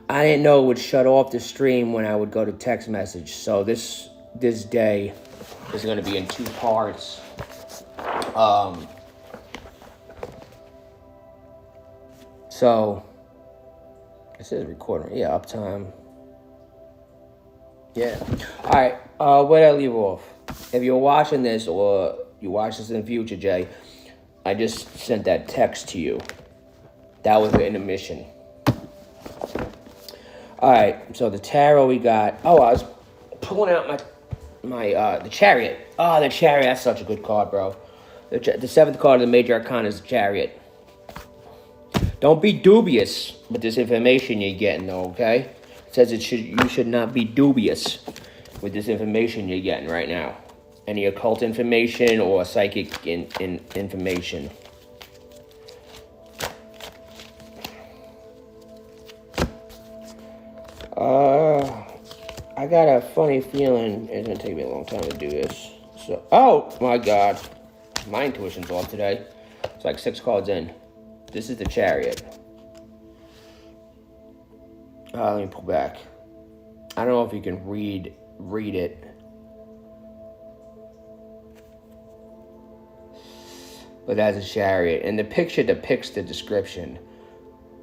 I didn't know it would shut off the stream when I would go to text message. So this day is going to be in 2 parts. So it says recording. Yeah, uptime. Yeah. All right. Where did I leave off? If you're watching this or you watch this in the future, Jay, I just sent that text to you. That was the intermission. All right. So the tarot we got. Oh, I was pulling out the Chariot. Oh, the Chariot. That's such a good card, bro. The 7th card of the Major Arcana is the Chariot. Don't be dubious with this information you're getting, though, okay? It says you should not be dubious with this information you're getting right now. Any occult information or psychic information. I got a funny feeling it's going to take me a long time to do this. So, oh, my God. My intuition's off today. It's like 6 cards in. This is the Chariot. Let me pull back. I don't know if you can read it. But that's a Chariot. And the picture depicts the description.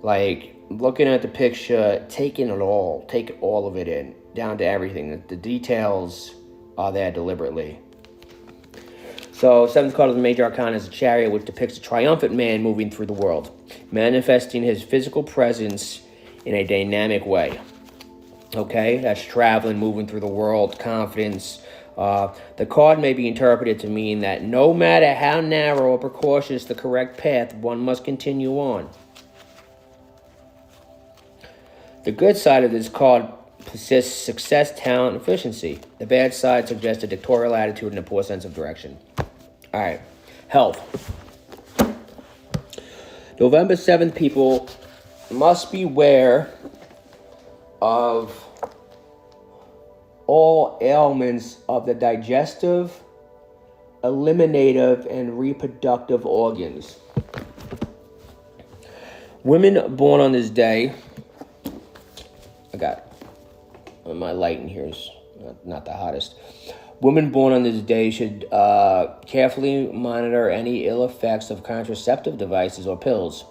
Like, looking at the picture, taking it all of it in, down to everything. The details are there deliberately. So, 7th card of the Major Arcana is a Chariot, which depicts a triumphant man moving through the world, manifesting his physical presence in a dynamic way. Okay, that's traveling, moving through the world, confidence. The card may be interpreted to mean that no matter how narrow or precautious the correct path, one must continue on. The good side of this card persists success, talent, and efficiency. The bad side suggests a dictatorial attitude and a poor sense of direction. All right, health. November 7th, people must beware of all ailments of the digestive, eliminative, and reproductive organs. Women born on this day, I got my lighting here is not the hottest. Women born on this day should carefully monitor any ill effects of contraceptive devices or pills.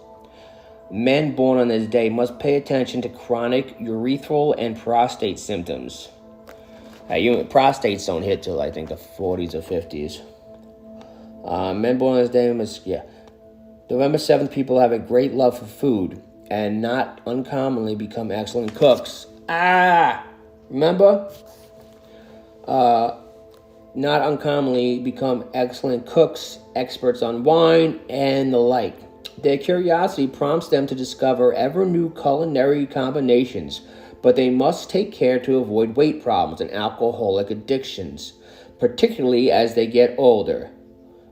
Men born on this day must pay attention to chronic urethral and prostate symptoms. Prostates don't hit till, I think, the 40s or 50s. Men born on this day must, November 7th, people have a great love for food and not uncommonly become excellent cooks. Remember? Not uncommonly become excellent cooks, experts on wine, and the like. Their curiosity prompts them to discover ever new culinary combinations, but they must take care to avoid weight problems and alcoholic addictions, particularly as they get older.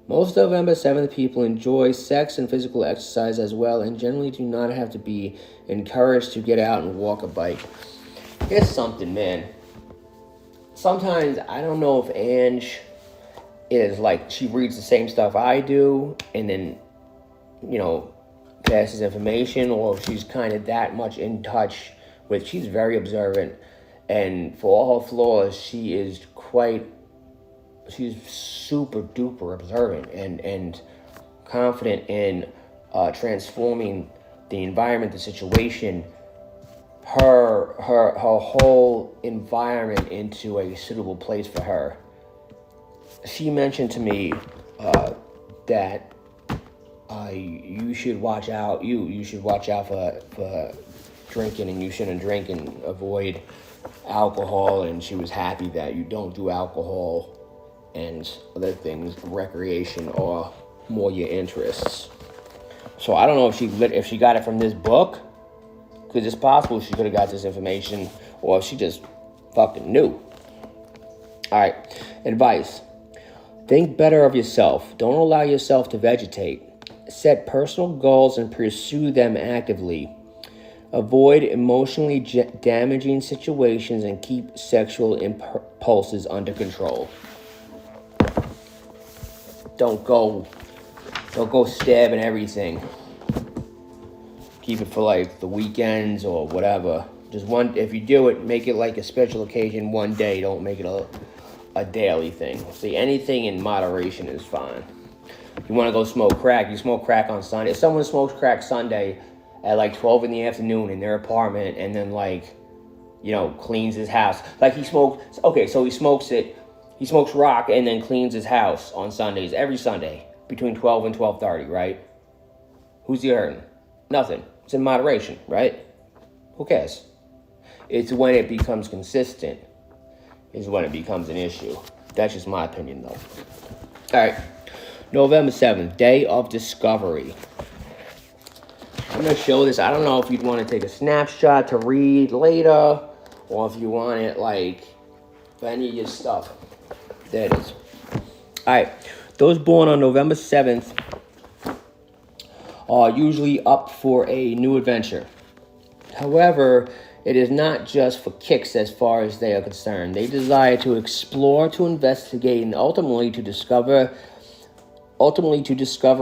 Most November 7th people enjoy sex and physical exercise as well, and generally do not have to be encouraged to get out and walk a bike. Here's something, man. Sometimes I don't know if Ange is like, she reads the same stuff I do and then, passes information, or if she's kind of that much in touch with, she's very observant, and for all her flaws, she's super duper observant and confident in transforming the environment, the situation, her whole environment into a suitable place for her. She mentioned to me that you should watch out. You should watch out for drinking, and you shouldn't drink and avoid alcohol. And she was happy that you don't do alcohol and other things, recreation, or more your interests. So I don't know if she got it from this book, because it's possible she could have got this information, or if she just fucking knew. All right, advice. Think better of yourself. Don't allow yourself to vegetate. Set personal goals and pursue them actively. Avoid emotionally damaging situations and keep sexual impulses under control. Don't go stabbing everything. Keep it for like the weekends or whatever. Just one. If you do it, make it like a special occasion one day. Don't make it a daily thing. See, anything in moderation is fine. You want to go smoke crack, you smoke crack on Sunday. If someone smokes crack Sunday at like 12 in the afternoon in their apartment and then like, cleans his house. Like he smokes rock and then cleans his house on Sundays, every Sunday, between 12 and 12:30, right? Who's he hurting? Nothing. It's in moderation, right? Who cares? It's when it becomes consistent is when it becomes an issue. That's just my opinion, though. All right. November 7th, Day of Discovery. I'm going to show this. I don't know if you'd want to take a snapshot to read later or if you want it, like, for any of your stuff. There it is. All right. Those born on November 7th are usually up for a new adventure. However, it is not just for kicks as far as they are concerned. They desire to explore, to investigate, and ultimately to discover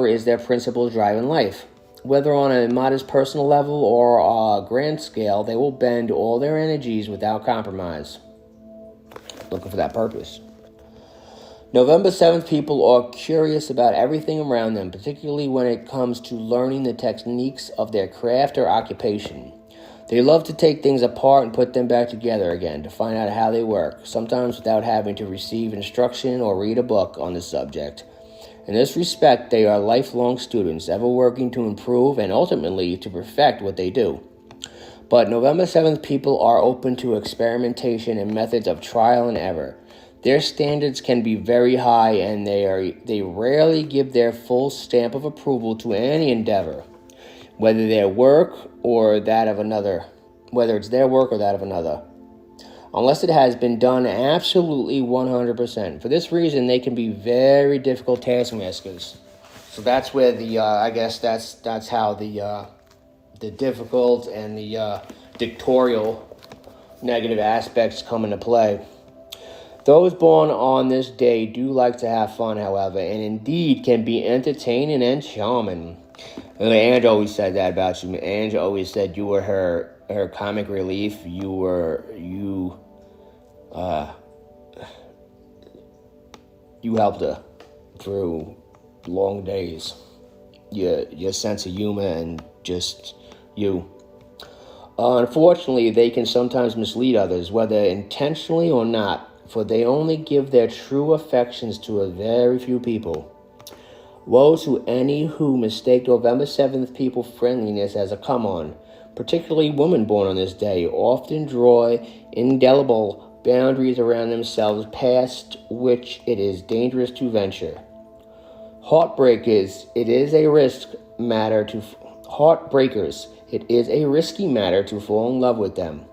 is their principal drive in life. Whether on a modest personal level or a grand scale, they will bend all their energies without compromise. Looking for that purpose. November 7th people are curious about everything around them, particularly when it comes to learning the techniques of their craft or occupation. They love to take things apart and put them back together again to find out how they work, sometimes without having to receive instruction or read a book on the subject. In this respect, they are lifelong students, ever working to improve and ultimately to perfect what they do. But November 7th people are open to experimentation and methods of trial and error. Their standards can be very high, and they rarely give their full stamp of approval to any endeavor, whether it's their work or that of another, unless it has been done absolutely 100%. For this reason, they can be very difficult taskmasters. So that's where that's how the difficult and the dictatorial negative aspects come into play. Those born on this day do like to have fun, however, and indeed can be entertaining and charming. Ange always said that about you. Ange always said you were her comic relief. You helped her through long days. Your sense of humor and just you. Unfortunately, they can sometimes mislead others, whether intentionally or not, for they only give their true affections to a very few people. Woe to any who mistake November 7th people friendliness as a come-on. Particularly women born on this day often draw indelible boundaries around themselves past which it is dangerous to venture. Heartbreakers, it is a risky matter to fall in love with them.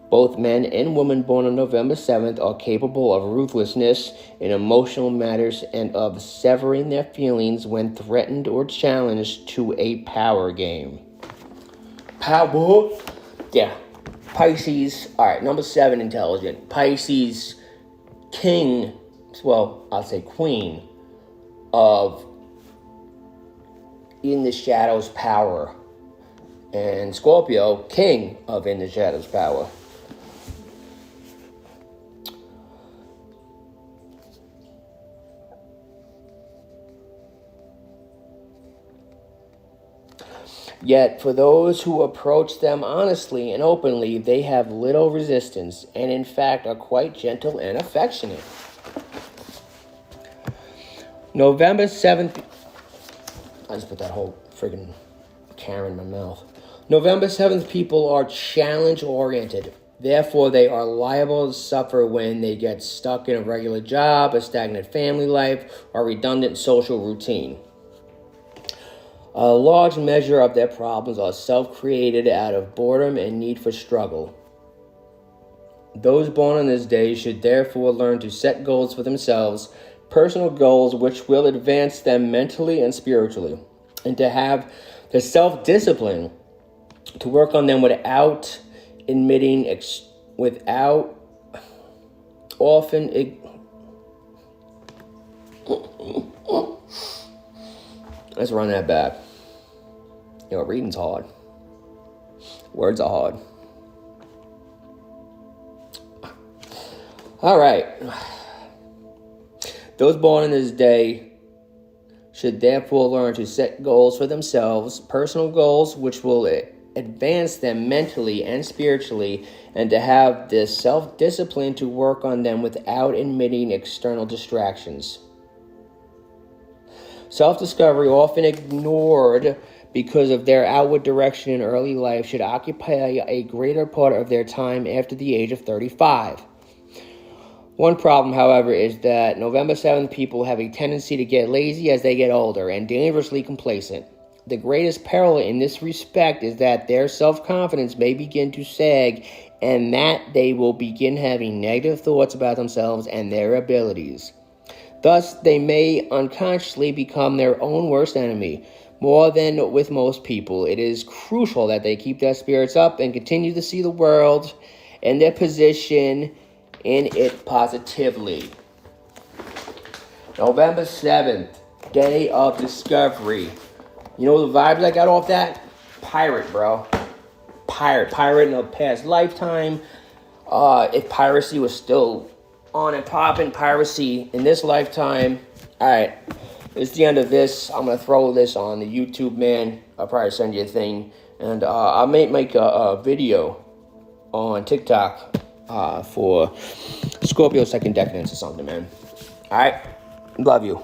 Both men and women born on November 7th are capable of ruthlessness in emotional matters and of severing their feelings when threatened or challenged to a power game. Power? Yeah. Pisces. All right, number 7, intelligent. Pisces, king, I'll say queen of In the Shadows power. And Scorpio, king of In the Shadows power. Yet, for those who approach them honestly and openly, they have little resistance and, in fact, are quite gentle and affectionate. November 7th... I just put that whole friggin' Karen in my mouth. November 7th people are challenge-oriented. Therefore, they are liable to suffer when they get stuck in a regular job, a stagnant family life, or redundant social routine. A large measure of their problems are self-created out of boredom and need for struggle. Those born on this day should therefore learn to set goals for themselves, personal goals which will advance them mentally and spiritually, and to have the self-discipline to work on them without Let's run that back. Reading's hard. Words are hard. All right. Those born in this day should therefore learn to set goals for themselves, personal goals which will advance them mentally and spiritually, and to have the self-discipline to work on them without admitting external distractions. Self-discovery, often ignored because of their outward direction in early life, should occupy a greater part of their time after the age of 35. One problem, however, is that November 7th people have a tendency to get lazy as they get older and dangerously complacent. The greatest peril in this respect is that their self-confidence may begin to sag and that they will begin having negative thoughts about themselves and their abilities. Thus, they may unconsciously become their own worst enemy. More than with most people, it is crucial that they keep their spirits up and continue to see the world and their position in it positively. November 7th, Day of Discovery. You know the vibes I got off that? Pirate, bro. Pirate in a past lifetime. If piracy was still on and popping, piracy in this lifetime. Alright, it's the end of this. I'm going to throw this on the YouTube, man. I'll probably send you a thing. And I may make a video on TikTok for Scorpio second decadence or something, man. Alright, love you.